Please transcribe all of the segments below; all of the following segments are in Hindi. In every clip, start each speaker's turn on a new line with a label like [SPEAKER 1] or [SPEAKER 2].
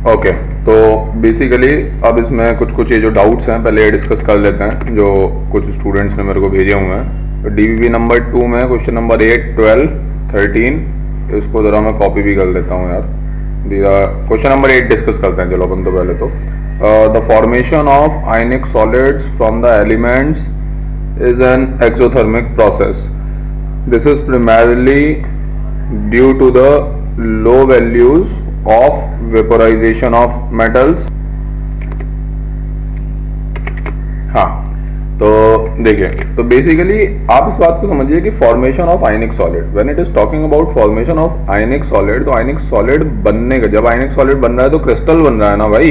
[SPEAKER 1] ओके, तो बेसिकली अब इसमें कुछ कुछ ये जो डाउट्स हैं पहले डिस्कस कर लेते हैं, जो कुछ स्टूडेंट्स ने मेरे को भेजे हुए हैं। तो डीवीबी नंबर 2 में क्वेश्चन नंबर 8, 12, 13, इसको ज़रा मैं कॉपी भी कर लेता हूँ यार। क्वेश्चन नंबर 8 डिस्कस करते हैं, चलो अपन तो पहले तो the formation of ionic solids from the elements is an exothermic process. This is primarily due to the low values of vaporization of metals. हाँ, तो देखिए, तो बेसिकली आप इस बात को समझिए कि formation of ionic solid, when it is talking about formation of ionic solid, तो आयनिक सॉलिड बनने का, जब आयनिक सॉलिड बन रहा है तो क्रिस्टल बन रहा है ना भाई।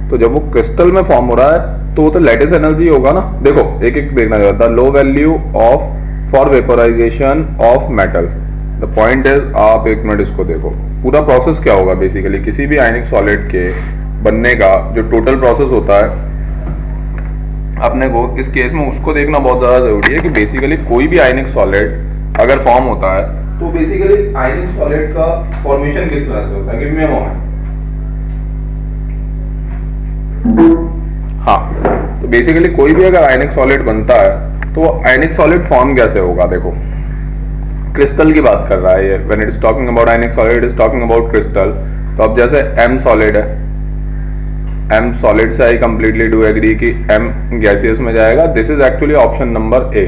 [SPEAKER 1] तो जब वो क्रिस्टल में फॉर्म हो रहा है तो वो तो लैटिस एनर्जी होगा ना। देखो एक एक देखना चाहता है, low value of for vaporisation of metals. The point is, आप एक मिनट इसको देखो, पूरा प्रोसेस क्या होगा बेसिकली किसी भी आयनिक सॉलिड के बनने का, जो टोटल प्रोसेस होता है अपने को इस केस में उसको देखना बहुत ज़्यादा जरूरी है कि बेसिकली कोई भी आयनिक सॉलिड अगर फॉर्म होता है तो बेसिकली आयनिक सॉलिड का फॉर्मेशन किस तरह से होता है। Give me a moment. हाँ, तो बेसिकली कोई भी अगर आयनिक सॉलिड बनता है तो आयनिक सॉलिड फॉर्म कैसे होगा। देखो क्रिस्टल की बात कर रहा है ये, when it is talking about ionic solid, it is talking about crystal. तो अब जैसे एम सॉलिड है, एम सॉलिड से आई कंप्लीटली डू एग्री कि एम गैसियस में जाएगा। This is actually option number A,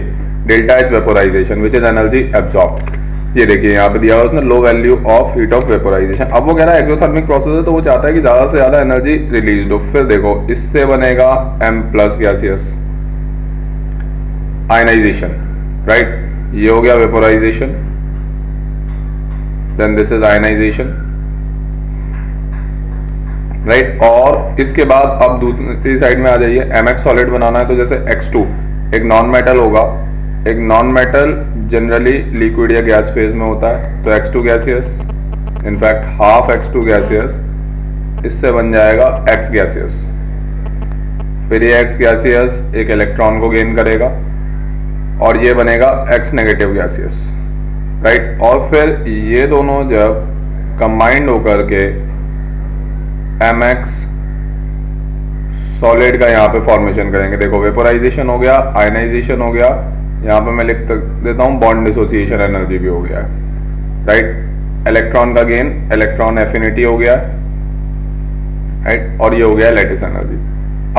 [SPEAKER 1] delta H vaporisation which is energy absorb. ये देखिए यहाँ पे दिया हुआ उसने low value of heat of vaporisation. अब वो कह रहा है एक्सोथर्मिक प्रोसेस है तो वो चाहता है कि ज्यादा से ज्यादा एनर्जी रिलीज हो। फिर देखो इससे बनेगा M plus gaseous ionisation, right. ये हो गया vaporisation, then this is ionisation, right. और इसके बाद अब दूसरी साइड में आ जाइए, एमएक्स सॉलिड बनाना है तो जैसे X2 एक नॉन मेटल होगा, एक नॉन मेटल जनरली लिक्विड या गैस फेज में होता है तो X2 gaseous, in fact half X2 gaseous, इससे बन जाएगा X गैसियस। फिर ये X गैसियस एक इलेक्ट्रॉन को गेन करेगा और ये बनेगा X नेगेटिव गैसियस, राइट। और फिर ये दोनों जब कंबाइंड होकर के MX सॉलिड का यहाँ पे फॉर्मेशन करेंगे। देखो वेपोराइजेशन हो गया, आयनाइजेशन हो गया, यहाँ पे मैं लिख देता हूँ बॉन्ड डिसोसिएशन एनर्जी भी हो गया है, राइट। इलेक्ट्रॉन का गेन, इलेक्ट्रॉन एफिनिटी हो गया, राइट। और ये हो गया लैटिस एनर्जी।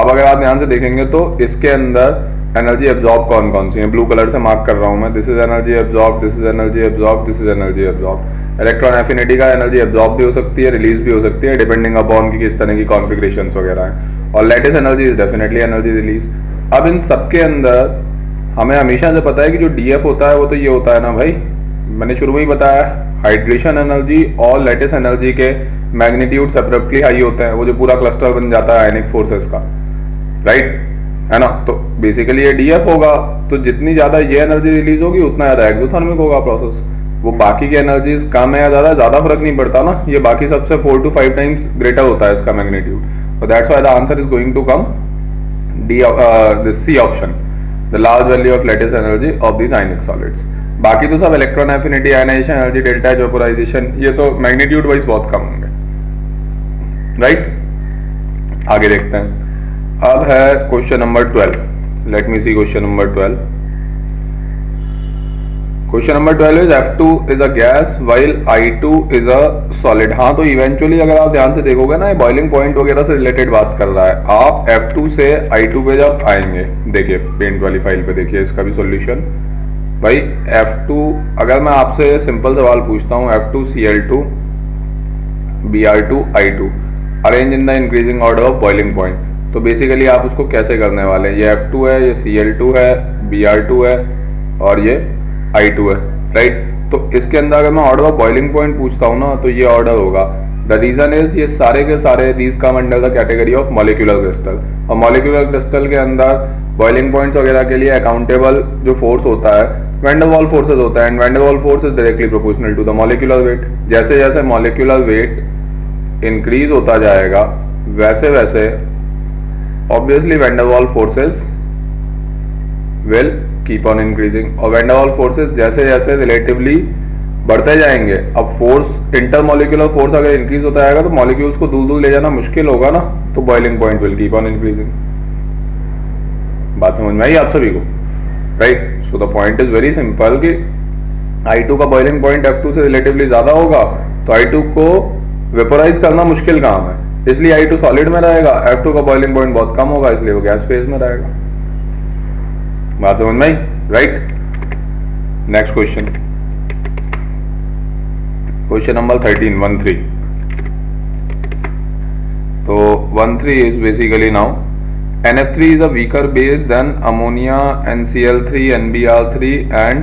[SPEAKER 1] अब अगर आप ध्यान से देखेंगे तो इसके अंदर एनर्जी एब्जॉर्ब कौन कौन सी है, ब्लू कलर से मार्क कर रहा हूं मैं। This is energy absorb, this is energy absorb, this is energy absorb. Electron affinity का एनर्जी एब्जॉर्ब भी हो सकती है, रिलीज भी हो सकती है, डिपेंडिंग अपॉन की किस तरह की कॉन्फ़िगरेशंस वगैरह है। और lattice energy is definitely energy release. अब इन सबके अंदर हमें हमेशा से पता है कि जो डीएफ होता है वो तो ये होता है ना भाई, मैंने शुरू में ही बताया, हाइड्रेशन एनर्जी और लैटिस एनर्जी के मैग्नीट्यूड सेपरेटली हाई होते हैं, वो जो पूरा क्लस्टर बन जाता है आयनिक फोर्सेस का, राइट, है ना। तो बेसिकली ये डीएफ होगा तो जितनी ज्यादा ये एनर्जी रिलीज होगी उतना ज्यादा एक्सोथर्मिक होगा प्रोसेस। वो बाकी की एनर्जीज कम है या ज्यादा फर्क नहीं पड़ता ना, ये बाकी सबसे 4 to 5 टाइम्स ग्रेटर होता है इसका magnitude. So that's why the answer is going to come the C option, the large value of lattice energy of these ionic solids. बाकी तो सब electron affinity, ionisation energy, delta H vaporisation, ये तो मैग्नीट्यूड वाइज बहुत कम होंगे, राइट। आगे देखते हैं। अब है question number 12। Let me see question number 12। Question number 12 is F2 is a gas while I2 is a solid. हाँ, तो इवेंचुअली अगर आप ध्यान से देखोगे ना, ये बॉइलिंग पॉइंट वगैरह से रिलेटेड बात कर रहा है। आप F2 से I2 पे जब आएंगे, देखिए पेंट वाली फाइल पे देखिए इसका भी सॉल्यूशन। भाई F2, अगर मैं आपसे सिंपल सवाल पूछता हूँ, F2Cl2 Br2 I2 arrange in the increasing order of boiling point, तो बेसिकली आप उसको कैसे करने वाले हैं। ये F2 है, ये Cl2 है, Br2 है और ये I2 है, राइट। तो इसके अंदर अगर मैं ऑर्डर ऑफ बॉइलिंग पॉइंट पूछता हूँ ना तो ये ऑर्डर होगा। द रीजन इज ये सारे के सारे these come under the category of molecular crystal, और मॉलिक्यूलर क्रिस्टल के अंदर बॉइलिंग पॉइंट्स वगैरह के लिए अकाउंटेबल जो फोर्स होता है वैन डर वाल फोर्सेज होता है, and van der Waals force is directly proportional to the molecular weight. जैसे जैसे मॉलिक्यूलर वेट इंक्रीज होता जाएगा वैसे वैसे ऑब्वियसली वैन डर वाल forces will keep on increasing, और वैन डर वाल फोर्सेज जैसे जैसे रिलेटिवली बढ़ते जाएंगे। अब फोर्स, इंटरमोलिकुलर फोर्स अगर इंक्रीज होता जाएगा तो मॉलिक्यूल्स को दूर दूर ले जाना मुश्किल होगा ना, तो boiling point will keep on increasing. बात समझ में आई आप सभी को, right? So the point is very simple कि I2 का बॉइलिंग पॉइंट F2 से रिलेटिवली ज्यादा होगा, तो I2 को वेपोराइज करना मुश्किल काम है, इसलिए I2 सॉलिड में रहेगा। F2 का बॉइलिंग पॉइंट बहुत कम होगा, इसलिए वो गैस फेज में रहेगा। बात समझ में आई, right? Next question, question number 13, 1-3। तो 1-3 is basically now NF3 is a weaker base than ammonia, NCl3, NBr3 and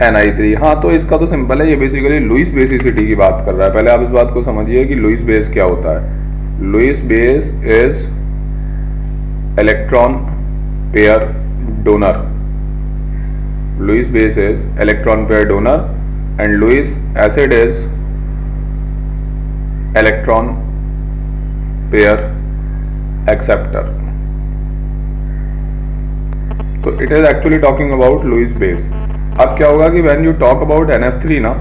[SPEAKER 1] NI3। हाँ, तो इसका तो सिंपल है, ये बेसिकली लुईस बेसिसिटी की बात कर रहा है। पहले आप इस बात को समझिए कि लुईस बेस क्या होता है। Lewis base is electron pair donor. Lewis base is electron pair donor and Lewis acid is electron pair acceptor. तो it is actually talking about Lewis base. अब क्या होगा कि when you talk about NF3 ना,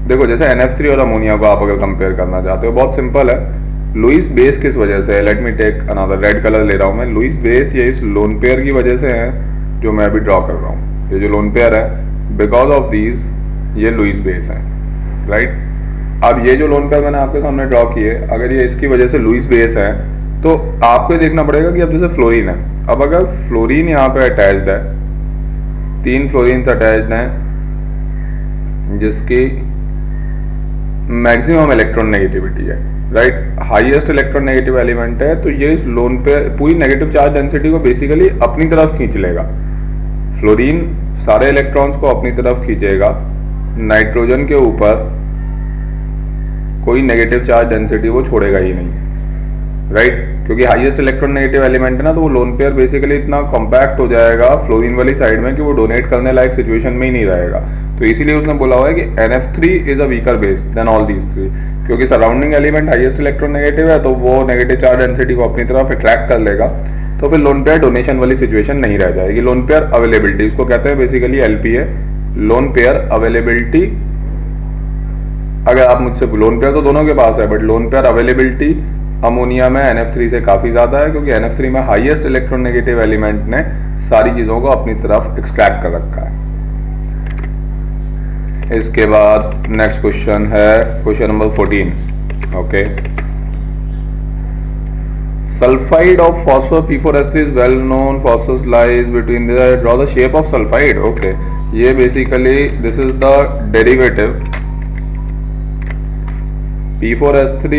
[SPEAKER 1] देखो जैसे NF3 और अमोनिया को आप अगर कंपेयर करना चाहते हो, बहुत सिंपल है। लुईस बेस किस वजह से है? Let me take another red colour ले रहा हूं मैं। लुईस बेस ये इस लोन पेयर की वजह से है जो मैं अभी ड्रॉ कर रहा हूँ। ये जो लोन पेयर है, बिकॉज ऑफ दीज ये लुईस बेस है, राइट? अब ये जो लोन पेयर मैंने आपके सामने ड्रॉ किए, अगर ये इसकी वजह से लुईस बेस है, तो आपको देखना पड़ेगा कि अब जैसे फ्लोरीन है, अब अगर फ्लोरीन यहाँ पे अटैच्ड है, 3 फ्लोरीन्स अटैच्ड हैं जिसकी मैक्सिमम इलेक्ट्रॉन नेगेटिविटी है, right? Highest electron negative element है, तो ये इस लोन पे पूरी नेगेटिव चार्ज डेंसिटी को बेसिकली अपनी तरफ खींच लेगा। फ्लोरीन सारे इलेक्ट्रॉन्स को अपनी तरफ खींचेगा, नाइट्रोजन के ऊपर कोई नेगेटिव चार्ज डेंसिटी वो छोड़ेगा ही नहीं, राइट? क्योंकि हाईएस्ट इलेक्ट्रॉन नेगेटिव एलिमेंट है ना, तो वो लोन पेयर बेसिकली इतना कॉम्पैक्ट हो जाएगा फ्लोरीन वाली साइड में कि वो डोनेट करने लायक सिचुएशन में ही नहीं रहेगा। तो इसीलिए उसने बोला हुआ है कि NF3 is a weaker base than all these 3, क्योंकि surrounding element highest electron negative है, तो वो नेगेटिव चार्ज डेंसिटी को अपनी तरफ अट्रैक्ट कर लेगा, तो फिर लोन पेयर डोनेशन वाली सिचुएशन नहीं रह जाएगी। लोन पेयर अवेलेबिलिटी इसको कहते हैं, basically LPA, lone pair availability. अगर आप मुझसे, लोन पेयर तो दोनों के पास है, but lone pair availability ammonia में NF3 से काफ़ी ज़्यादा है, क्योंकि NF3 में हाईएस्ट इलेक्ट्रॉन नेगेटिव एलिमेंट ने सारी चीज़ों को अपनी तरफ एक्सट्रैक्ट कर रखा है। इसके बाद नेक्स्ट क्वेश्चन है question number 14। Okay, sulphide of phosphor P4S3 is well known, phosphorus lies between the, draw the shape of sulphide. Okay, ये basically this is the derivative P4S3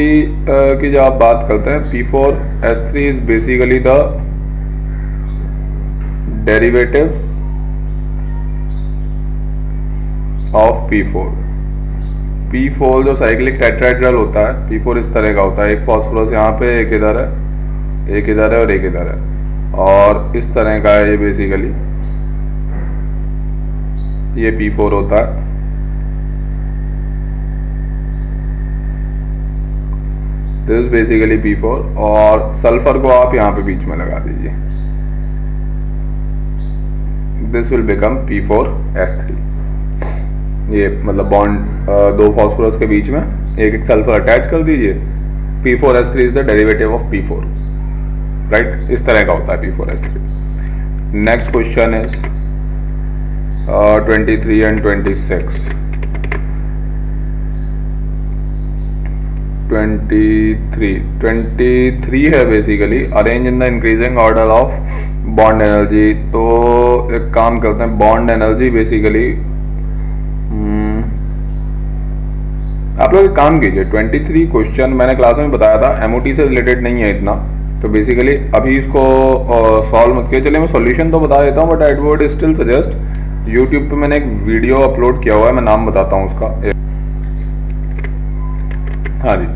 [SPEAKER 1] की जब आप बात करते हैं, P4S3 is basically the derivative of P4। P4 जो साइक्लिक टेट्राहेड्रल होता है, P4 इस तरह का होता है, एक फॉस्फोरस यहाँ पे, एक इधर है, एक इधर है और एक इधर है, और इस तरह का है ये बेसिकली, ये P4 होता है। दिस इज बेसिकली P4, और सल्फर को आप यहाँ पे बीच में लगा दीजिए, दिस विल बिकम P4S3। ये मतलब बॉन्ड दो फॉस्फोरस के बीच में एक एक सल्फर अटैच कर दीजिए, P4S3 is the derivative of P4, right? इस तरह का होता है P4S3। Next question is 23 and 26। 23 है basically, arrange in the increasing order of bond energy. तो एक काम करते हैं, बॉन्ड एनर्जी बेसिकली आप लोग एक काम कीजिए, 23 क्वेश्चन मैंने क्लास में बताया था, MOT से रिलेटेड नहीं है इतना, तो बेसिकली अभी इसको सॉल्व मत किया, चलिए मैं सॉल्यूशन तो बता देता हूँ, but I would still suggest, YouTube पे मैंने एक वीडियो अपलोड किया हुआ है, मैं नाम बताता हूँ उसका। हाँ जी,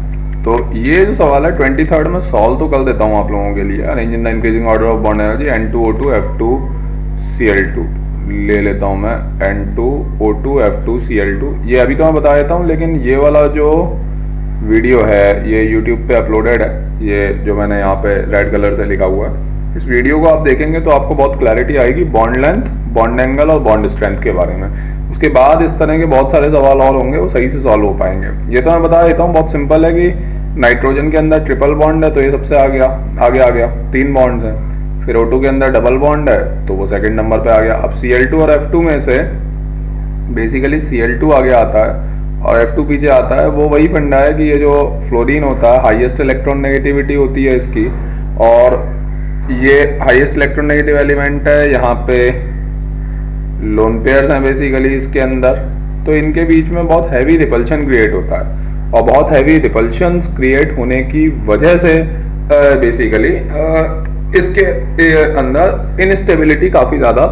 [SPEAKER 1] तो ये जो सवाल है 23rd में सॉल्व तो कर देता हूँ आप लोगों के लिए। Arrange in the increasing order of bond energy N2O2 F2Cl2 ले लेता हूँ मैं, N2O2 F2Cl2, ये अभी तो मैं बता देता हूँ, लेकिन ये वाला जो वीडियो है ये यूट्यूब पे अपलोडेड है, ये जो मैंने यहाँ पे रेड कलर से लिखा हुआ है, इस वीडियो को आप देखेंगे तो आपको बहुत क्लैरिटी आएगी बॉन्ड लेंथ, बॉन्ड एंगल और बॉन्ड स्ट्रेंथ के बारे में। उसके बाद इस तरह के बहुत सारे सवाल और होंगे, वो सही से सॉल्व हो पाएंगे। ये तो मैं बता देता हूँ, बहुत सिंपल है कि नाइट्रोजन के अंदर ट्रिपल बॉन्ड है तो ये सबसे आगे आ गया 3 बॉन्ड्स हैं। फिर O2 के अंदर डबल बॉन्ड है तो वो सेकंड नंबर पे आ गया। अब Cl2 और F2 में से बेसिकली Cl2 आगे आता है और F2 पीछे आता है। वो वही फंडा है कि ये जो फ्लोरीन होता है, हाईएस्ट इलेक्ट्रॉन नेगेटिविटी होती है इसकी, और ये हाईएस्ट इलेक्ट्रॉन नेगेटिव एलिमेंट है। यहाँ पे लोन पेयर्स हैं बेसिकली इसके अंदर, तो इनके बीच में बहुत हैवी रिपल्शन क्रिएट होता है, और बहुत हैवी रिपल्शंस क्रिएट होने की वजह से बेसिकली इसके अंदर इनस्टेबिलिटी काफ़ी ज़्यादा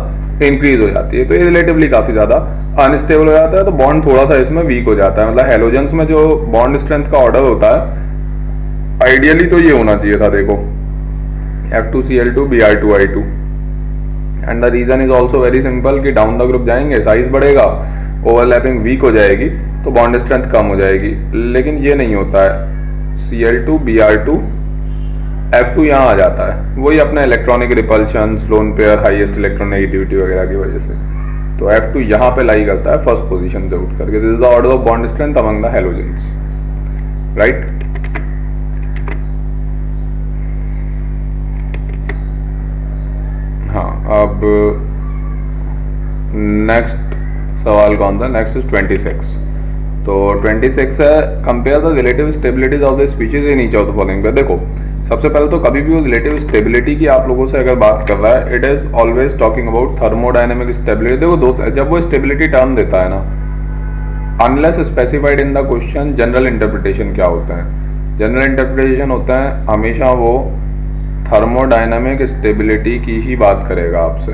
[SPEAKER 1] इंक्रीज हो जाती है। तो ये रिलेटिवली काफ़ी ज़्यादा अनस्टेबल हो जाता है, तो बॉन्ड थोड़ा सा इसमें वीक हो जाता है। मतलब हेलोजेंस में जो बॉन्ड स्ट्रेंथ का ऑर्डर होता है आइडियली तो ये होना चाहिए था, देखो F2Cl2 Br2I2, and the reason is also very simple कि डाउन द ग्रुप जाएंगे, साइज बढ़ेगा, ओवरलैपिंग वीक हो जाएगी, तो बॉन्ड स्ट्रेंथ कम हो जाएगी। लेकिन ये नहीं होता है, Cl2 Br2 F2 यहाँ आ जाता है, वही अपने electronic repulsion, lone pair, highest electron negativity वगैरह की वजह से। तो F2 यहाँ पे लाई करता है फर्स्ट पोजीशन से उठ करके। This is the order of bond strength among the halogens, right. हाँ, अब नेक्स्ट सवाल कौन था? Next is 26। तो 26 है, compare the relative stabilities of the species in each of the following. देखो सबसे पहले तो कभी भी वो रिलेटिव स्टेबिलिटी की आप लोगों से अगर बात कर रहा है, it is always talking about thermodynamic stability. देखो जब वो स्टेबिलिटी टर्म देता है ना, unless specified in the question, general interpretation क्या होता है? जनरल इंटरप्रिटेशन होता है हमेशा वो थर्मोडायनामिक स्टेबिलिटी की ही बात करेगा आपसे।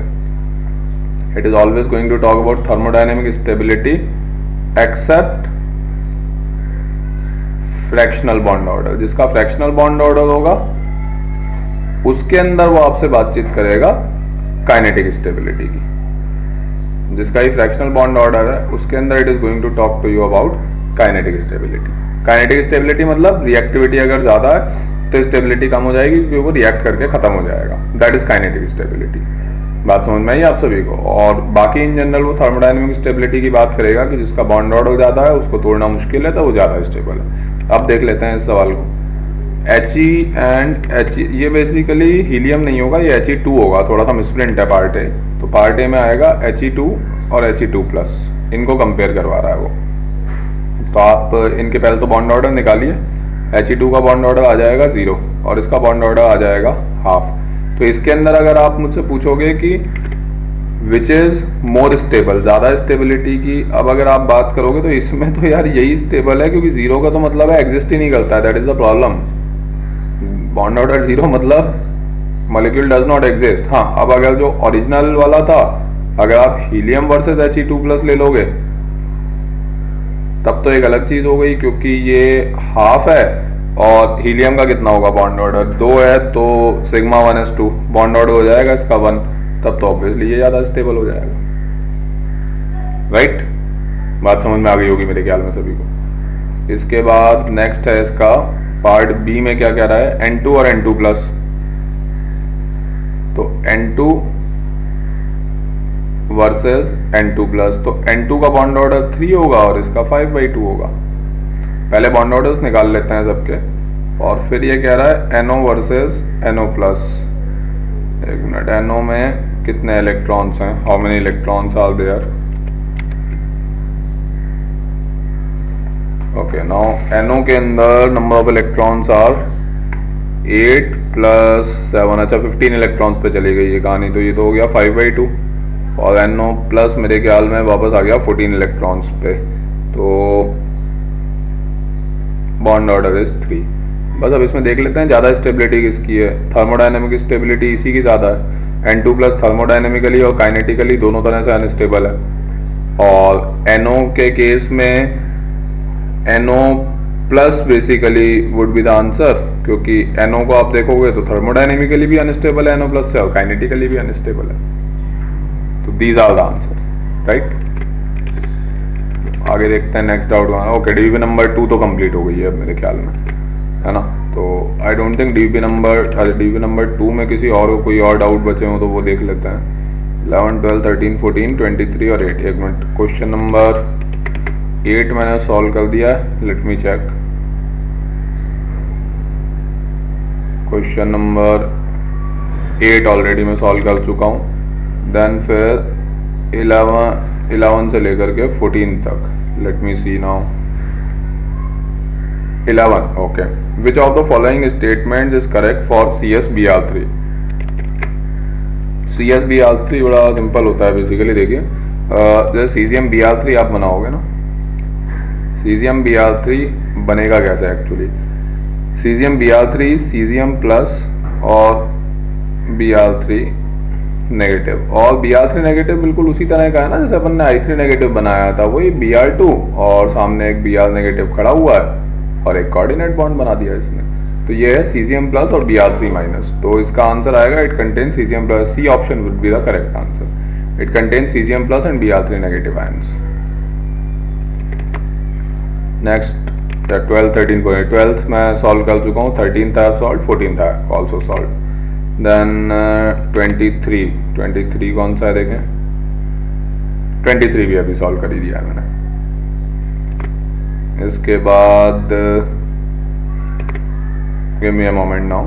[SPEAKER 1] It is always going to talk about thermodynamic stability except fractional bond order. जिसका फ्रैक्शनल बॉन्ड ऑर्डर होगा उसके अंदर वो आपसे बातचीत करेगा काइनेटिक स्टेबिलिटी की। जिसका ही फ्रैक्शनल बॉन्ड ऑर्डर है उसके अंदर it is going to talk to you about kinetic stability. Kinetic stability मतलब रिएक्टिविटी अगर ज्यादा है तो स्टेबिलिटी कम हो जाएगी क्योंकि वो रिएक्ट करके खत्म हो जाएगा। That is kinetic stability. बात समझ में आई आप सभी को? और बाकी इन जनरल वो थर्मोडायनेमिक स्टेबिलिटी की बात करेगा कि जिसका बॉन्ड ऑर्डर ज्यादा है उसको तोड़ना मुश्किल है तो वो ज्यादा स्टेबल है। अब देख लेते हैं इस सवाल को। He एंड He, ये बेसिकली हीलियम नहीं होगा, ये He2 होगा। थोड़ा सा मिसप्रिंट है पार्ट ए, तो पार्ट ए में आएगा He2 और He2+, इनको कंपेयर करवा रहा है वो। तो आप इनके पहले तो बॉन्ड ऑर्डर निकालिए। He2 का बॉन्ड ऑर्डर आ जाएगा 0 और इसका बॉन्ड ऑर्डर आ जाएगा हाफ। तो इसके अंदर अगर आप मुझसे पूछोगे कि विच इज मोर स्टेबल, ज़्यादा स्टेबिलिटी की, अब अगर आप बात करोगे तो इसमें तो यार यही स्टेबल है, क्योंकि 0 का तो मतलब है एग्जिस्ट ही नहीं करता है। That is the problem. Bond order 0 मतलब मॉलिक्यूल डज नॉट एग्जिस्ट। हाँ, अब अगर जो ओरिजिनल वाला था, अगर आप हीलियम वर्सेस He2+ ले लोगे तब तो एक अलग चीज हो गई, क्योंकि ये हाफ है और हीलियम का कितना होगा बॉन्ड ऑर्डर? 2 है, तो सिग्मा 1s2 बॉन्ड ऑर्डर हो जाएगा इसका 1, तब तो ऑब्वियसली ये ज्यादा स्टेबल हो जाएगा, राइट। बात समझ में आ गई होगी मेरे ख्याल में सभी को। इसके बाद नेक्स्ट है इसका पार्ट बी में क्या कह रहा है, N2 और N2+। तो N2 वर्सेस N2+, तो N2 का बॉन्ड ऑर्डर 3 होगा और इसका 5/2 होगा। पहले बॉन्ड ऑर्डर्स निकाल लेते हैं सबके, और फिर ये कह रहा है NO वर्सेस NO+। एक मिनट, NO में कितने इलेक्ट्रॉन्स हैं? How many electrons are there? Okay, now NO के अंदर नंबर ऑफ इलेक्ट्रॉन्स आर 8 + 7। अच्छा, 15 इलेक्ट्रॉन्स पे चली गई ये कहानी, तो ये तो हो गया 5/2, और NO+ मेरे ख्याल में वापस आ गया 14 इलेक्ट्रॉन्स पे। तो बॉन्ड ऑर्डर इज 3। बस अब इसमें देख लेते हैं ज़्यादा स्टेबिलिटी किसकी है। थर्मोडायनेमिक स्टेबिलिटी इसी की ज़्यादा है। N2+ थर्मोडायनेमिकली और काइनेटिकली दोनों तरह से अनस्टेबल है, और NO के केस में NO+ basically would be the answer, क्योंकि NO को आप देखोगे तो थर्मोडायनेमिकली भी अनस्टेबल है NO+ से, और काइनेटिकली भी अनस्टेबल है। तो these are the answers, right. आगे देखते हैं next doubt. Okay, DVP number 2 तो कंप्लीट हो गई है अब मेरे ख्याल में, है ना। तो I don't think DVP number 2 में किसी और को कोई और डाउट बचे हो तो वो देख लेते हैं। 11, 12, 13, 14, 23 और 8। एक मिनट, क्वेश्चन नंबर 8 मैंने सॉल्व कर दिया है, let me check. Question number 8 already मैं सॉल्व कर चुका हूँ। देन फिर 11 से लेकर के 14 तक, let me see now. 11, okay. Which of the following statement is correct for CSBR3? CSBR3 बड़ा सिंपल होता है बेसिकली। देखिए जैसे CGM-BR3 आप बनाओगे ना, CGM-BR3 बनेगा कैसे एक्चुअली? CGM-BR3 CGM प्लस और BR3 नेगेटिव, और BR3 नेगेटिव बिल्कुल उसी तरह का है ना जैसे अपन ने I3 नेगेटिव बनाया था, वही BR2 और सामने एक BR नेगेटिव खड़ा हुआ है और एक कोऑर्डिनेट बॉन्ड बना दिया इसने। तो ये है CGM प्लस और BR3 माइनस। तो इसका आंसर आएगा it contain CGM plus. C option would be the correct answer. It contain CGM plus and BR3 negative ions. Next 12, 13, 14। 12th मैं सॉल्व कर चुका हूँ, 13th I have solve, 14th I have also solve. Then 23 कौन सा है देखें? 23 भी अभी सॉल्व कर ही दिया है मैंने। इसके बाद give me a moment now.